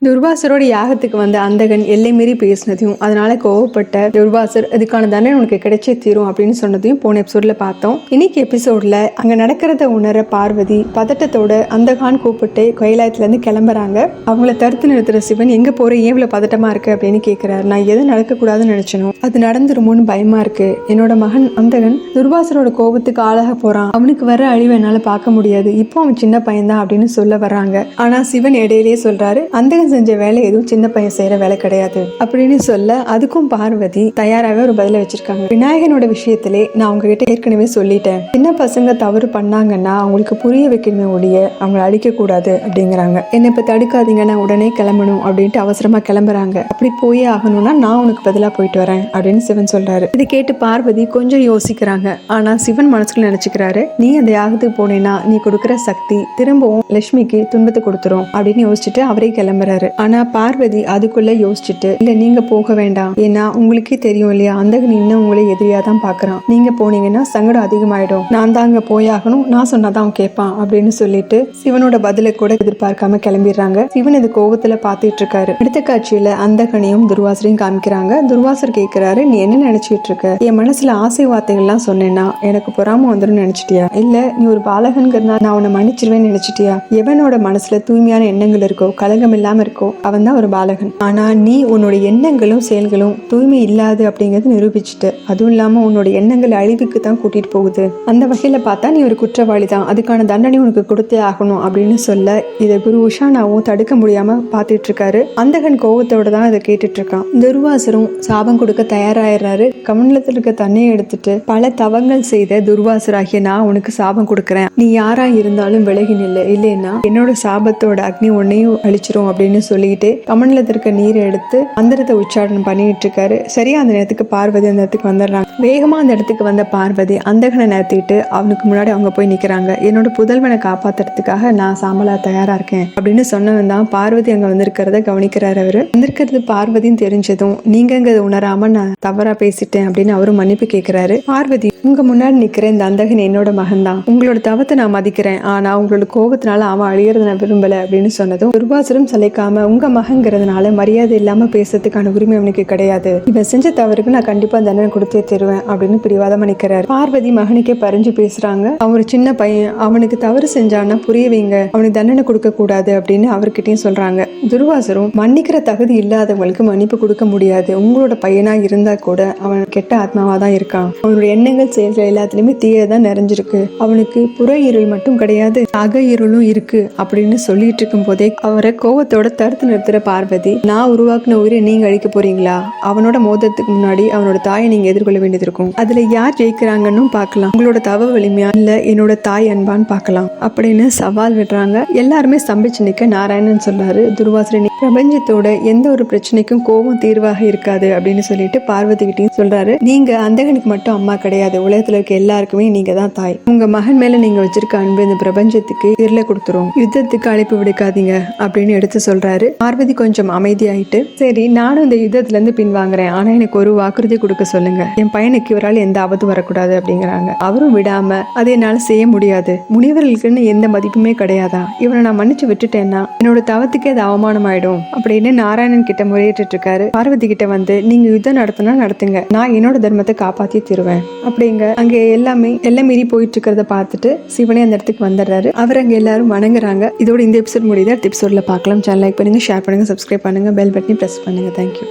துர்வாசரோட யாகத்துக்கு வந்த அந்தகன் எல்லை மீறி பேசினதையும் அதனால கோவப்பட்ட துர்வாசர் இதுக்கான தண்டனை உனக்கு கிடைச்சே தீரும் அப்படின்னு சொன்னதையும் போன எபிசோட்ல பார்த்தோம். இன்னைக்கு எபிசோட்ல அங்க நடக்கிறத உணர பார்வதி பதட்டத்தோட அந்தகான் கூப்பிட்டு கைலாயத்துல இருந்து கிளம்புறாங்க. அவங்கள தடுத்து நிறுத்துற சிவன் எங்க போற ஏன் இவ்வளவு பதட்டமா இருக்கு அப்படின்னு கேட்கிறாரு. நான் எது நடக்கக்கூடாதுன்னு நினைச்சனும் அது நடந்துருமோன்னு பயமா இருக்கு. என்னோட மகன் அந்தகன் துர்வாசரோட கோபத்துக்கு ஆளாக போறான். அவனுக்கு வர அழிவை என்னால பார்க்க முடியாது. இப்போ அவன் சின்ன பையன்தான் அப்படின்னு சொல்ல வர்றாங்க. ஆனா சிவன் இடையிலேயே சொல்றாரு, அந்தகன் செஞ்ச வேலை எதுவும் சின்ன பையன் செய்யற வேலை கிடையாது அப்படின்னு சொல்ல அதுக்கும் பார்வதி தயாராகவே ஒரு பதில வச்சிருக்காங்க. விநாயகனோட விஷயத்திலே நான் உங்ககிட்ட ஏற்கனவே சொல்லிட்டேன். சின்ன பசங்க தவறு பண்ணாங்கன்னா அவங்களுக்கு புரிய வைக்கணுமே ஒழிய அவங்களை அழிக்க கூடாது அப்படிங்கிறாங்க. என்ன இப்ப தடுக்காதீங்க, நான் உடனே கிளம்பணும் அப்படின்ட்டு அவசரமா கிளம்புறாங்க. அப்படி போயே ஆகணும்னா நான் உனக்கு பதிலா போயிட்டு வரேன் அப்படின்னு சிவன் சொல்றாரு. இது கேட்டு பார்வதி கொஞ்சம் யோசிக்கிறாங்க. ஆனா சிவன் மனசுக்குள்ள நினைச்சுக்கிறாரு, நீ அந்த யாகத்துக்கு போனேன்னா நீ கொடுக்குற சக்தி திரும்பவும் லட்சுமிக்கு துன்பத்தை கொடுத்துரும் அப்படின்னு யோசிச்சுட்டு அவரே கிளம்புறாரு. ஆனா பார்வதி அதுக்குள்ள யோசிச்சுட்டு, இல்ல நீங்க போக வேண்டாம், ஏன்னா உங்களுக்கே தெரியும் இல்லையா, அந்தகன் இன்னும் உங்களை எதிரியா தான் பாக்குறான். நீங்க போனீங்கன்னா சங்கடம் அதிகமாயிடும். நான் தான் அங்க போயாகணும், நான் சொன்னாதான் அவன் கேட்பான் அப்படின்னு சொல்லிட்டு சிவனோட பதிலை கூட எதிர்பார்க்காம கிளம்பிடுறாங்க. சிவன் இது கோபத்துல பாத்துட்டு இருக்காரு. அடுத்த காட்சியில அந்தகனையும் துர்வாசரையும் காமிக்கிறாங்க. துர்வாசர் கேட்கிறாரு, நீ என்ன நினைச்சிட்டு இருக்க? என் மனசுல ஆசை வார்த்தைகள்லாம் சொன்னேன்னா எனக்கு பொறாம வந்துடும் நினைச்சிட்டியா? இல்ல நீ ஒரு பாலகன்கிறனா நான் உன்னை மன்னிச்சிருவேன்னு நினைச்சிட்டியா? எவனோட மனசுல தூய்மையான எண்ணங்கள் இருக்கோ, கலகம் இல்லாம இருக்கோ, அவன் தான் ஒரு பாலகன். ஆனா நீ உன்னோட எண்ணங்களும் செயல்களும் தூய்மை இல்லாது அப்படிங்கறது நிரூபிச்சுட்டு, அதுவும் இல்லாம உன்னோட எண்ணங்கள் அழிவுக்கு தான் கூட்டிட்டு போகுது. அந்த வகையில பார்த்தா நீ ஒரு குற்றவாளி தான், அதுக்கான தண்டனை உனக்கு கொடுத்தே ஆகணும் அப்படின்னு சொல்ல இதை குரு உஷானாவும் தடுக்க முடியாம பாத்துட்டு இருக்காரு. அந்தகன் கோபத்தோட தான் இதை கேட்டுட்டு இருக்கான். துர்வாசரும் சாபம் கொடுக்க தயாராயிடுறாரு. கமண்டலத்தில் இருக்க தண்ணியை எடுத்துட்டு, பல தவங்கள் செய்த துர்வாசராகிய நான் உனக்கு சாபம் கொடுக்கறேன், நீ யாரா இருந்தாலும் விலகி நில்ல, இல்லைன்னா என்னோட சாபத்தோட அக்னி உன்னையும் அழிச்சிரும் அப்படின்னு சொல்லிட்டு கமண்டலத்திற்கு நீரை எடுத்து மந்திரத்தை உச்சாரணம் பண்ணிட்டு இருக்காரு. சரியா அந்த நேரத்துக்கு பார்வதி அந்த இடத்துக்கு வந்துடுறாங்க. வேகமா அந்த இடத்துக்கு வந்த பார்வதி அந்தகனை நிறுத்திட்டு அவனுக்கு முன்னாடி அவங்க போய் நிக்கிறாங்க. என்னோட புதல்வனை காப்பாத்துறதுக்காக நான் சாம்பலா தயாரா இருக்கேன் அப்படின்னு சொன்னவன் தான் பார்வதி அங்க வந்திருக்கிறத கவனிக்கிறாரு. அவரு வந்திருக்கிறது பார்வதின்னு தெரிஞ்சதும், நீங்க உணராம நான் தவறா பேசிட்டேன் அப்படின்னு அவரும் மன்னிப்பு கேட்கிறாரு. பார்வதி, உங்க முன்னாடி நிக்கிற இந்த அந்தகன் என்னோட மகன் தான், உங்களோட தவத்தை நான் மதிக்கிறேன், ஆனா உங்களோட கோபத்தினால அவன் அழியறத நான் விரும்பல அப்படின்னு சொன்னதும், துர்வாசரும் சலைக்காம உங்க மகங்கிறதுனால மரியாதை இல்லாம பேசுறதுக்கான உரிமை அவனுக்கு கிடையாது, இவன் செஞ்ச தவறுக்கு நான் கண்டிப்பா தண்டனை கொடுத்தே தருவேன் அப்படின்னு பிடிவாதம் நிக்கிறாரு. பார்வதி மகனுக்கே பறிஞ்சு பேசுறாங்க. அவன் ஒரு சின்ன பையன், அவனுக்கு தவறு செஞ்சான்னா புரிய வைங்க, அவனுக்கு தண்டனை கொடுக்க கூடாது அப்படின்னு அவர்கிட்டயும் சொல்றாங்க. துர்வாசரும், மன்னிக்கிற தகுதி இல்லாதவங்களுக்கு மன்னிப்பு கொடுக்க முடியாது, உங்களோட பையனா இருந்தா கூட அவன் கெட்ட ஆத்மாவா தான் இருக்கான், அவனுடைய எண்ணங்கள் செயல்கள் எல்லாத்துலயுமே தீயதான் நிறைஞ்சிருக்கு, அவனுக்கு புற இருள் மட்டும் கிடையாது அக இருளும் இருக்கு அப்படின்னு சொல்லிட்டு இருக்கும் போதே அவரை கோவத்தோட தடுத்து நிறுத்துற பார்வதி, நான் உருவாக்குன உயிரை நீங்க அழிக்க போறீங்களா? அவனோட மோதத்துக்கு முன்னாடி அவனோட தாயை நீங்க எதிர்கொள்ள வேண்டியது இருக்கும், அதுல யார் ஜெயிக்கிறாங்கன்னு பார்க்கலாம், உங்களோட தவ வலிமையா இல்ல என்னோட தாய் அன்பான்னு பார்க்கலாம் அப்படின்னு சவால் விடுறாங்க. எல்லாருமே ஸ்தம்பிச்சு நிக்க நாராயணன் சொல்றாரு, துர்வாசரன் பிரபஞ்சத்தோட எந்த ஒரு பிரச்சனைக்கும் கோபம் தீர்வாக இருக்காது அப்படின்னு சொல்லிட்டு பார்வதி கிட்டையும் சொல்றாரு, நீங்க அந்தகனுக்கு மட்டும் அம்மா கிடையாது, உலகத்துல இருக்க எல்லாருக்குமே நீங்க தான் தாய், உங்க மகன் மேல நீங்க வச்சிருக்க அன்பு இந்த பிரபஞ்சத்துக்கு இருள கொடுத்துரும், யுத்தத்துக்கு அழைப்பு விடுக்காதீங்க அப்படின்னு எடுத்து சொல்றாரு. பார்வதி கொஞ்சம் அமைதியாயிட்டு, சரி நானும் இந்த யுத்தத்துல இருந்து பின்வாங்குறேன், ஆனா எனக்கு ஒரு வாக்குறுதி கொடுக்க சொல்லுங்க, என் பையனுக்கு இவரால் எந்த ஆபத்து வரக்கூடாது அப்படிங்கிறாங்க. அவரும் விடாம, அதை என்னால செய்ய முடியாது, முனிவர்களுக்குன்னு எந்த மதிப்புமே கிடையாதா, இவனை நான் மன்னிச்சு விட்டுட்டேன்னா என்னோட தவத்துக்கே அது அவமானம் ஆயிடும் அப்படின்னு நாராயணன் கிட்ட முறையிட்டு இருக்காரு. பார்வதி கிட்ட வந்து, நீங்க யுத்தம் நடத்தினா நடத்துங்க, நான் என்னோட தர்மத்தை காப்பாத்தி தருவேன் அப்படிங்க. அங்க எல்லாமே எல்லாம் மீறி போயிட்டு இருக்கிறத பார்த்துட்டு சிவனே அந்த இடத்துக்கு வந்துடுறாரு. அவர் அங்க எல்லாரும் வணங்குறாங்க. இதோட இந்த எபிசோட் முடியுது. அடுத்த எபிசோட்ல பார்க்கலாம். சேனல் லைக் பண்ணுங்க, ஷேர் பண்ணுங்க, சப்ஸ்கிரைப் பண்ணுங்க, பெல் பட்டனை பிரஸ் பண்ணுங்க. தேங்க்யூ.